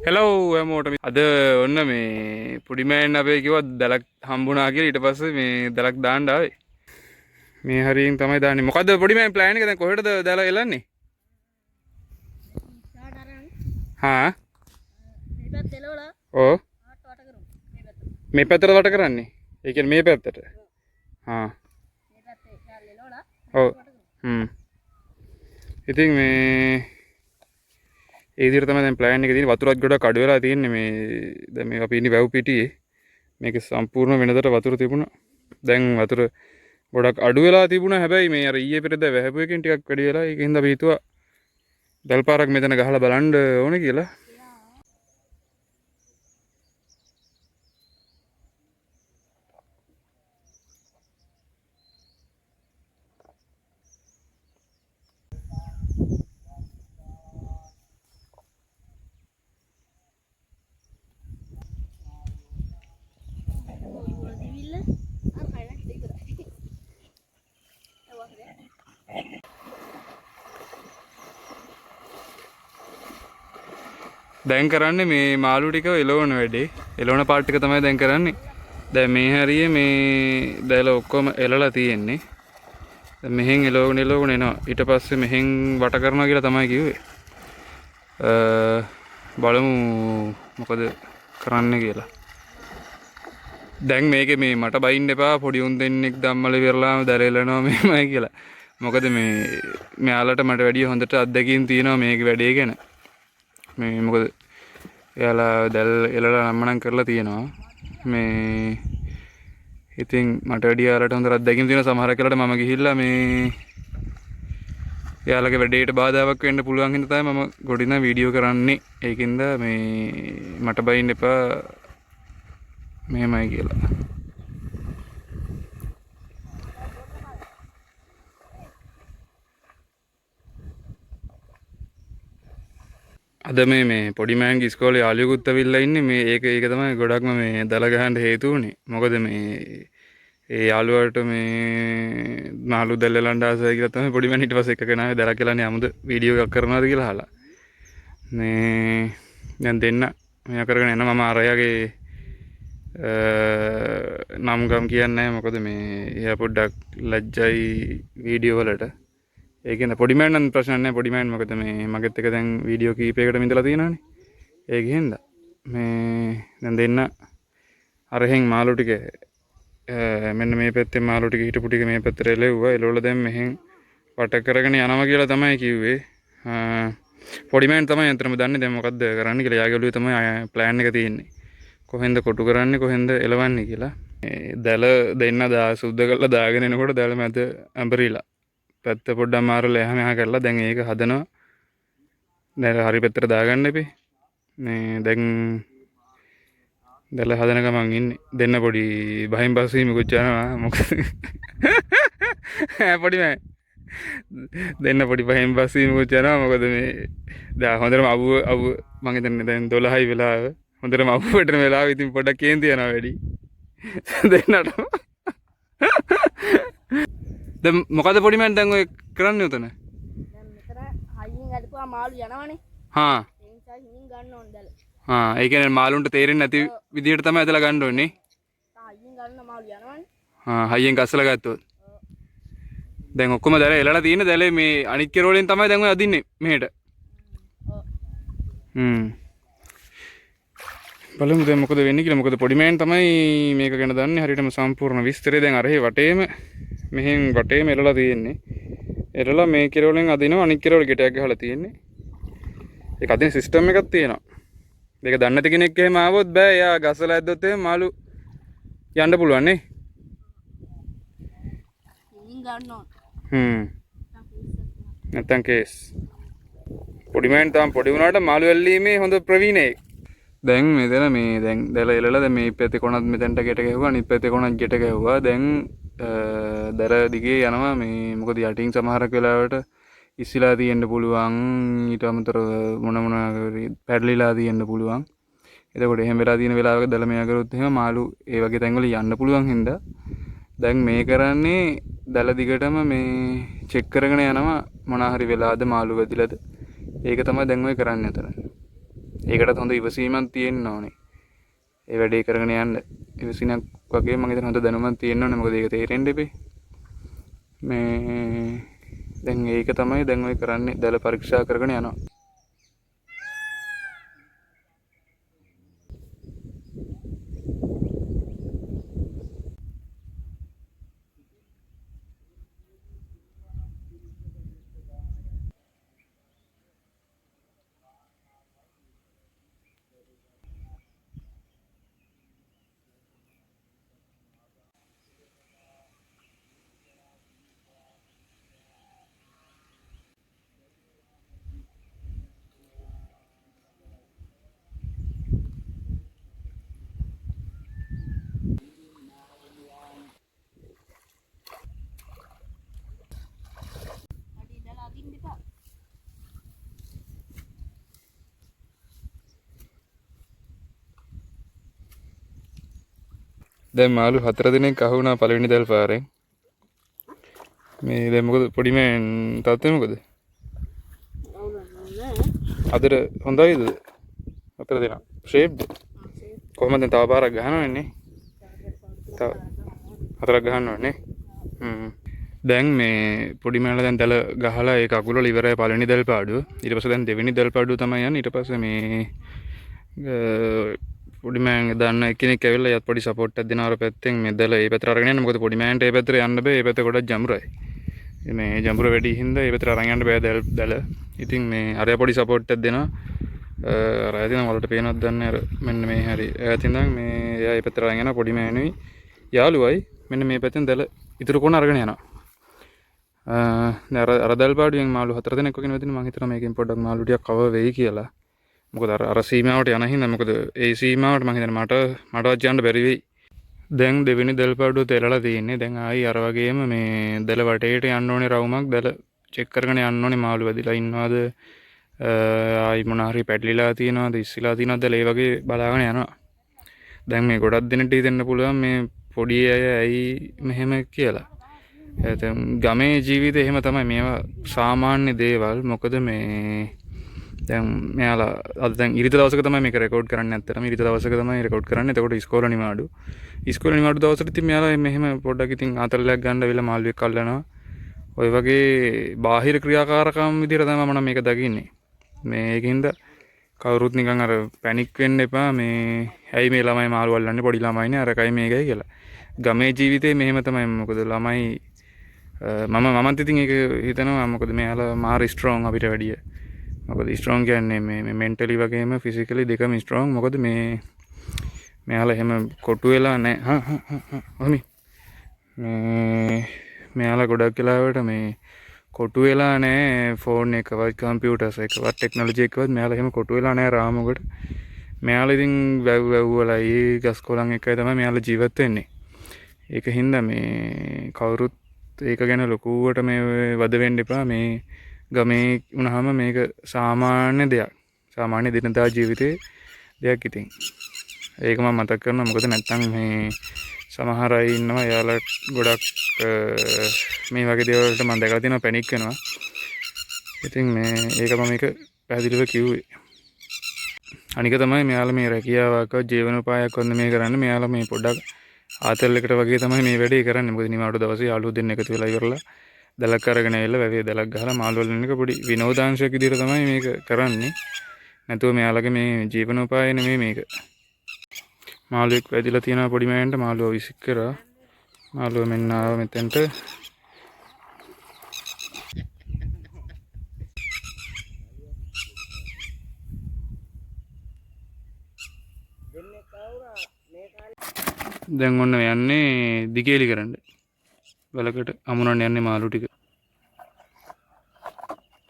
Hello හැමෝටම අද ඔන්න මේ පුඩිමෑන් අපේ කිව්වා දැලක් හම්බුණා කියලා ඊට පස්සේ මේ දැලක් දාන්න ආවේ. මේ හරියෙන් තමයි දාන්නේ. මොකද්ද පුඩිමෑන් ප්ලෑන් එක දැන් කොහෙටද දැල එලන්නේ? හා මේ පැත්ත එලවලා ඔව් ආට වට කරමු මේ පැත්ත. මේ පැත්තට වට කරන්නේ. ඒ කියන්නේ මේ පැත්තට. හා මේ පැත්තේ ශාල් එලවලා ඔව් වට කරමු. ඉතින් මේ ඒ විදිහට තමයි දැන් ප්ලෑන් එක තියෙන්නේ. වතුරත් ගොඩක් අඩු වෙලා තියෙන්නේ මේ දැන් මේ අපි ඉන්නේ වැව් පිටියේ. මේක සම්පූර්ණ වෙනදට වතුර තිබුණා. දැන් වතුර ගොඩක් අඩු වෙලා තිබුණා. හැබැයි මේ අර ඊයේ පෙරේද වැහපු එකෙන් ටිකක් වැඩි වෙලා. ඒකින්ද අපි හිතුවා දැල් පාරක් මෙතන ගහලා බලන්න ඕනේ කියලා. ඔය දිවිල්ල අර හයිලයිට් එක ඉවරයි. දැන් කරන්නේ මේ මාළු ටික එලවන වැඩේ. එලවන පාර්ට් එක තමයි දැන් කරන්නේ. දැන් මේ හරියේ මේ දැල ඔක්කොම එලලා තියෙන්නේ. දැන් මෙහෙන් එලවගෙන එනවා. ඊට පස්සේ මෙහෙන් වට කරනවා කියලා තමයි කිව්වේ. බලමු මොකද කරන්න කියලා. දැන් මේකේ මේ මට බයින්න එපා පොඩි උන් දෙන්නෙක් ධම්මල විරලාම දැරෙලනවා මෙහෙමයි කියලා. මොකද මේ මෙයාලට මට වැඩිය හොඳට අත්දැකීම් තියෙනවා මේක වැඩේ ගැන. මේ මොකද එයාලා දැල් එලලා නම්මනම් කරලා තියෙනවා. මේ ඉතින් මට වැඩිය යාලට හොඳට අත්දැකීම් තියෙනවා. සමහර කෙලට මම ගිහිල්ලා මේ එයාලගේ වැඩේට බාධාවක් වෙන්න පුළුවන් හින්දා තමයි මම ගොඩින වීඩියෝ කරන්නේ. ඒකින්ද මේ මට බයින්න එපා මෙහෙමයි කියලා. අද මේ පොඩි මෑන්ගේ ඉස්කෝලේ යාළුවෙකුත් ඇවිල්ලා ඉන්නේ. මේ ඒක තමයි ගොඩක්ම මේ දල ගහන්න හේතු වුනේ. මොකද මේ ඒ යාළුවාට මේ මාළු දැල්ලලන්න ආසයි කියලා තමයි පොඩි මෑන් ඊට පස්සේ එක කෙනා දල කියලානේ 아무ද වීඩියෝ එකක් කරනවාද කියලා අහලා. මේ දැන් දෙන්න මෙයා කරගෙන යනවා. මම අරයාගේ නම් ගම් කියන්නේ නැහැ. මොකද මේ එයා පොඩ්ඩක් ලැජ්ජයි වීඩියෝ වලට. ඒකෙන් පොඩි මෑන් නම් ප්‍රශ්න නැහැ. පොඩි මෑන් මොකද මේ මගෙත් එක දැන් වීඩියෝ කීපයකට ඉඳලා තියෙනවානේ. ඒකෙන්ද මේ දැන් දෙන්න අරහෙන් මාළු ටික මෙන්න මේ පැත්තේ මාළු ටික හිටපු ටික මේ පැත්තට එලෙව්වා. එලවලා දැන් මෙහෙන් වට කරගෙන යනවා කියලා තමයි කිව්වේ. පොඩි මෑන් තමයි අන්තරම දන්නේ දැන් මොකද්ද කරන්න කියලා. යාගේ ඔළුවේ තමයි ප්ලෑන් එක තියෙන්නේ. කොහෙන්ද කොටු කරන්නේ කොහෙන්ද එලවන්නේ කියලා. දැල දෙන්න සුද්ධ කරලා දාගෙන එනකොට දැල මැද ඇඹරිලා පැත්ත පොඩ්ඩක් මාරලා එහා මෙහා කරලා දැන් ඒක හදනවා. දැන් හරි පැත්තට දාගන්න එපේ. මේ දැන් දැල හදන ගමන් ඉන්නේ. දෙන්න පොඩි බහින් බස් වීමකුත් යනවා. මොකද පොඩි මෑ දෙන්න පොඩි බහින් බස් වීමකුත් යනවා. මොකද මේ දැන් හොඳටම අවුව මම හිතන්නේ දැන් 12යි වෙලාව. හොඳටම අවුවට වෙලාව. ඉතින් පොඩ්ඩක් කේන්ති යනවා වැඩි දෙන්නට. දැන් මොකද පොඩි මෑන් දැන් ඔය කරන්නේ උතන? දැන් මෙතන හයියෙන් අදපුවා මාළු යනවනේ. හා ඒ නිසා හිමින් ගන්න ඕන දැල. ඒ කියන්නේ මාළුන්ට තේරෙන්නේ නැති විදිහට තමයි ඇදලා ගන්න ඕනේ. හයියෙන් ගන්න මාළු යනවනේ. හයියෙන් ගස්සලා ගත්තොත්. දැන් ඔක්කොම දැල එලලා තියෙන දැලේ මේ අනිත් කෙරෝලෙන් තමයි දැන් ඔය අදින්නේ මෙහෙට. බලමු දැන් මොකද වෙන්නේ කියලා. මොකද පොඩි මෑන් තමයි මේක ගැන දන්නේ හරියටම සම්පූර්ණ විස්තරය. දැන් අර වටේම මෙහෙන් වටේම එලලා තියෙන්නේ. එලලා මේ කෙරෝලෙන් අදිනවා. අනිත් කෙරෝල ගෙටයක් ගහලා තියෙන්නේ. ඒක අදින සිස්ටම් එකක් තියෙනවා. මේක දන්නේ නැති කෙනෙක් එහෙම ආවොත් බෑ. එයා ගස්සලා ඇද්දොත් එහෙම මාළු යන්න පුළුවන් නේ. හිමින් ගන්න ඕන. නැත්තම් කේස්. පොඩි මෑන් තාම පොඩි වුණාට මාළු ඇල්ලීමේ හොඳ ප්‍රවීණයෙක්. දැන් මෙතන මේ දැන් දැල එලලා දැන් මේ පැත්තේ කොනත් මෙතනට ගෙට ගැහුවා. අනිත් පැත්තේ කොනත් ගෙට ගැහුවා. දැන් දර දිගේ යනවා. මේ මොකද යටින් සමහරක් වෙලාවට ඉස්සිලා තියෙන්න පුළුවන්. ඊට අමතරව මොන පැටලිලා තියෙන්න පුළුවන්. එතකොට එහෙම වෙලා තියෙන වෙලාවක දැල මෙයා කරොත් එහෙම මාළු ඒ වගේ තැන්වල යන්න පුළුවන් හින්දා දැන් මේ කරන්නේ දැල දිගටම මේ චෙක් කරගෙන යනවා මොනවා හරි වෙලාද මාළු වැදිලාද. ඒක තමයි දැන් ඔය කරන්නේ අතන. ඒකටත් හොඳ ඉවසීමක් තියෙන්න ඕනේ. ඒ වැඩේ කරගෙන යන්න ඉවසීමක් වගේ මම හිතන හොඳ දැනුමක් තියෙන්න ඕනේ. මොකද ඒක තේරෙන්න ඉපේ. මේ දැන් ඒක තමයි දැන් ඔය කරන්නේ දැල පරීක්ෂා කරගෙන යනවා. අඩි ඉඳලා අදින්න එපා. දැන් මාළු 4 දිනක් අහුණා පළවෙනි දැල් පාරෙන්. මේ දැන් මොකද පොඩි මෑන් තාත්තේ මොකද? අදට හොඳයිද? 4 දිනක්. ෂේප්ද? කොහමද දැන් තව පාරක් ගහනවා ඉන්නේ? තව 4ක් ගහන්න ඕනේ. දැන් මේ පොඩි මෑන්ලා දැන් දැල ගහලා ඒක අකුල වල ඉවරයි පළවෙනි දැල් පාඩුව. ඊට පස්සේ දැන් දෙවෙනි දැල් පාඩුව තමයි යන්නේ. ඊට පස්සේ මේ පොඩි මෑන් දන්න එක්කෙනෙක් ඇවිල්ලා යත් පොඩි සපෝට් එකක් දෙනවා අර පැත්තෙන් මේ දැල ඒ පැත්තට අරගෙන යන්න. මොකද පොඩි මෑන්ට ඒ පැත්තට යන්න බෑ. ඒ පැත්ත ගොඩක් ජඹුරයි. මේ ජඹුර වැඩි හින්දා ඒ පැත්තට අරන් යන්න බෑ දැල. ඉතින් මේ අරයා පොඩි සපෝට් එකක් දෙනවා. අර ඇතිනම් වලට පේනවද දන්නේ අර මෙන්න මේ හරි. ඈත ඉඳන් මේ එයා ඒ පැත්තට අරන් යනවා පොඩි මෑනුයි යාළුවයි මෙන්න මේ පැත්තෙන් දැල ඉතුරු කොන අරගෙන යනවා. අර දැල් පාඩුවෙන් මාළු 4 දෙනෙක් වගේ වෙදින මම හිතනවා මේකෙන් පොඩ්ඩක් මාළු ටිකක් කවර් වෙයි කියලා. මොකද අර සීමාවට යන හින්දා මොකද ඒ සීමාවට මම හිතන්නේ මටවත් යන්න බැරි වෙයි. දැන් දෙවෙනි දැල් පාඩුව තෙරලා තියෙන්නේ. දැන් ආයි අර වගේම මේ දැල වටේට යන්න ඕනේ රවුමක් දැල චෙක් කරගෙන යන්න ඕනේ මාළු වැදිලා ඉන්නවද ආයි මොන හරි පැටලිලා තියෙනවද ඉස්සිලා තියෙනවද ඒ වගේ බලාගෙන යනවා. දැන් මේ ගොඩක් දෙනෙක්ට හිතෙන්න පුළුවන් මේ පොඩි අය ඇයි මෙහෙම කියලා. ගමේ ජීවිතේ එහෙම තමයි මේවා සාමාන්‍ය දේවල්. මොකද මේ දැන් මෙයාලා අද දැන් ඉරිද දවසක තමයි මේක රෙකෝඩ් කරන්නේ. ඇත්තටම ඉරිද දවසක තමයි රෙකෝඩ් කරන්නේ. එතකොට ඉස්කෝල නිමාඩු දවසට ඉතින් මෙයාලා මෙහෙම පොඩ්ඩක් ඉතින් ආතල්ලයක් ගන්න වෙලා මාළුවෙක් අල්ලනවා. ඔය වගේ බාහිර ක්‍රියාකාරකම් විදිහට තමයි මම මේක දකින්නේ. මේකින්ද කවුරුත් නිකන් අර පැනික් වෙන්න එපා. මේ ඇයි මේ ළමයි මාළු අල්ලන්නේ පොඩි ළමයිනේ අරකයි මේකයි කියලා. ගමේ ජීවිතේ මෙහෙම තමයි. මොකද ළමයි මමත් ඉතින් ඒක හිතනවා. මොකද මෙයාලා මාර ස්ට්‍රෝං අපිට වැඩිය. මොකද ස්ට්‍රෝං කියන්නේ මේ මෙන්ටලි වගේම ෆිසිකලි දෙකම ස්ට්‍රෝං. මොකද මේ මෙයාලා එහෙම කොටු වෙලා නැහැ. මෙයාලා ගොඩක් වෙලාවට මේ කොටු වෙලා නැහැ ෆෝන් එකවත් කම්පියුටර්ස් එකවත් ටෙක්නොලොජි එකවත්. මෙයාලා එහෙම කොටු වෙලා නැහැ රාමුවකට. මෙයාලා ඉතින් වැව් වලයි ගස් කොළන් එකයි තමයි මෙයාලා ජීවත් වෙන්නේ. ඒක හින්දා මේ කවුරුත් ඒක ගැන ලොකුවට මේ වද වෙන්න එපා. මේ ගමේ වුණාම මේක සාමාන්‍ය දෙයක්. සාමාන්‍ය දිනදා ජීවිතේ දෙයක් ඉතින්. ඒක මම මතක් කරනවා. මොකද නැත්තම් මේ සමහර අය ඉන්නවා එයාලා ගොඩක් මේ වගේ දේවල් වලට මම දැකලා තියෙනවා පැනික් වෙනවා. ඉතින් මේ ඒක මම මේක පැහැදිලිව කිව්වේ. අනික තමයි මෙයාලා මේ රැකියාවක් ජීවනෝපායක් වන්න මේ කරන්නේ. මෙයාලා මේ පොඩ්ඩක් ආතල් එකට වගේ තමයි මේ වැඩේ කරන්නේ. මොකද නිමාඩු දවසේ යාළුවෝ දෙන්න එකතු වෙලා ඉවරලා දැලක් අරගෙන ඇවිල්ලා වැවේ දැලක් ගහලා මාළු වලින් එක පොඩි විනෝදාංශයක් විදිහට තමයි මේක කරන්නේ. නැතුව මෙයාලගේ මේ ජීවනෝපාය නෙමෙයි මේක. මාළුවෙක් වැදිලා තියෙනවා පොඩි මෑන්ට. මාළුව විසික් කරා. මාළුව මෙන්න ආව මෙතෙන්ට. දැන් ඔන්න යන්නේ දිගේලි කරන්න. වලකට අමුණන්න යන්නේ මාළු ටික.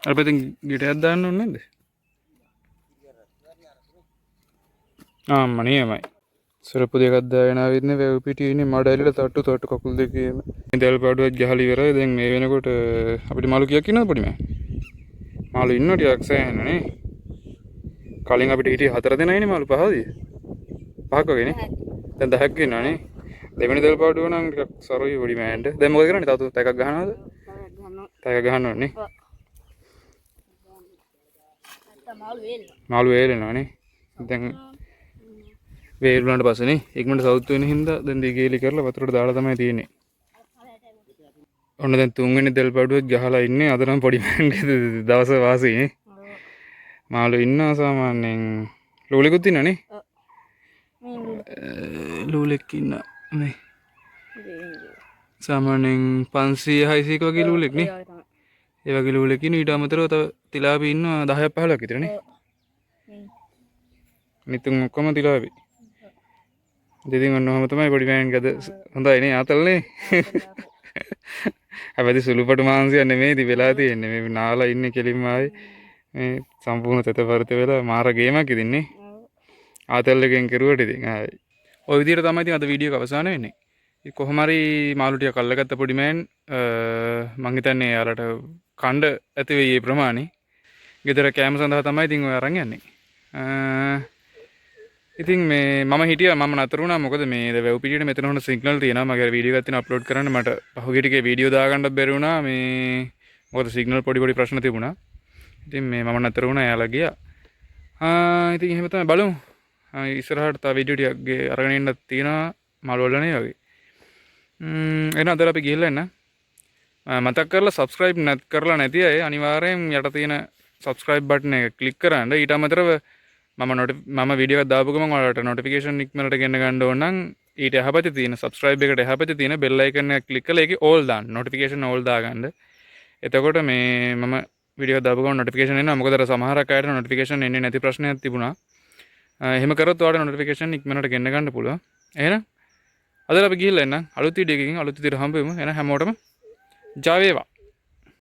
අර පැත්තෙන් ගිටයක් දාන්න ඕනේ නේද? මනියමයි. සරප්පු දෙකක් දාගෙන ආවෙත් නේ වැව් පිටියේ ඉන්නේ මඩ ඇලිලා තට්ටු කකුල් දෙකේම. දැල් පාඩුවක් ගහලා ඉවරයි. දැන් මේ වෙනකොට අපිට මාළු කීයක් ඉන්නවද පොඩි මෑ? මාළු ඉන්නවා ටිකක් සෑහෙන නේ. කලින් අපිට හිටියේ 4 දෙනයිනේ මාළු 5ද? 5ක් වගේ නේ. දැන් 10ක් ඉන්නවා නේ. දෙවෙනි දැල් පාඩුව නම් ටිකක් සරුයි පොඩි මෑන්ට. දැන් මොකද කරන්නේ? තව එකක් ගහනවද? තව එකක් ගහන්න ඕනේ නේ. මාළු වේලනවා. මාළු වේලනවා නේ. දැන් වේල් වුණාට පස්සේනේ ඉක්මනට සවුත් වෙන හින්දා දැන් දිගේලි කරලා වතුරට දාලා තමයි තියෙන්නේ. ඔන්න දැන් තුන්වෙනි තෙල් බඩුවෙත් ගහලා ඉන්නේ. අද නම් පොඩි මෑන්ගේ දවස වාසියේ. මාළු ඉන්නවා සාමාන්‍යයෙන්. ලූලෙකුත් ඉන්නනේ. ලූලෙක් ඉන්න මේ. සාමාන්‍යයෙන් 500 600 වගේ ලූලෙක් නේ. ඒ වගේ ලූලෙක් ඉන්න. ඊට අමතරව තව තිලාපි ඉන්නවා 10ක් 15ක් විතරනේ. නිතුන් ඔක්කොම තිලාපි. ඉතින් ඔන්න ඔහම තමයි පොඩි මෑන්ගේ අද හොඳයි නේ ආතල්නේ. හැබැයි සුළුපටු මාංශයක් නෙමෙයි ඉතින් වෙලා තියෙන්නේ. මේ නාලා ඉන්නේ කෙලින්ම ආවේ මේ සම්පූර්ණ තෙතපරත වෙලා මාර ගේමක් ඉතින්නේ. ආතල් එකෙන් කෙරුවට ඉතින් ආයි. ඔය විදිහට තමයි ඉතින් අද වීඩියෝ එක අවසන් වෙන්නේ. ඉතින් කොහොම හරි මාළු ටික අල්ලගත්ත පොඩි මෑන් මං හිතන්නේ යාලට කණ්ඩ ඇති වෙයි මේ ප්‍රමාණය. ගෙදර කෑම සඳහා තමයි ඉතින් ඔය අරන් යන්නේ. ඉතින් මේ මම හිටියා මම නතර වුණා මොකද මේ වැව් පිටියට මෙතන හොන සිග්නල් තියෙනවා මගේ වීඩියෝ එකක් තියෙන අප්ලෝඩ් කරන්න මට පහුගිය ටිකේ වීඩියෝ දාගන්න බැරි වුණා මේ මොකද සිග්නල් පොඩි ප්‍රශ්න තිබුණා ඉතින් මේ මම නතර වුණා එයාලා ගියා ඉතින් එහෙම තමයි බලමු ඉස්සරහට තව වීඩියෝ ටිකක් අරගෙන ඉන්න තියෙනවා මාළු වලනේ වගේ එහෙනම් අද අපි ගිහලා එන්න මතක් කරලා subscribe කරලා නැති අය අනිවාර්යෙන් යට තියෙන subscribe button එක click කරන්න ඊට අමතරව මම වීඩියෝ එකක් දාපු ගමන් ඔයාලට notification ඉක්මනට ගෙන්න ගන්න ඕන නම් ඊට එහාපැත්තේ තියෙන subscribe එකට එහාපැත්තේ තියෙන bell icon එක click කරලා ඒකේ all දාන්න notification all දාගන්න. එතකොට මේ මම වීඩියෝ එකක් දාපු ගමන් notification එනවා. මොකද අර සමහරක් අයට notification එන්නේ නැති ප්‍රශ්නයක් තිබුණා. එහෙම කරොත් ඔයාලට notification ඉක්මනට ගෙන්න ගන්න පුළුවන්. එහෙනම් අද අපි ගිහිල්ලා එන්න අලුත් වීඩියෝ එකකින් අලුත් විදිහට හම්බ වෙමු. එහෙනම් හැමෝටම ජය වේවා.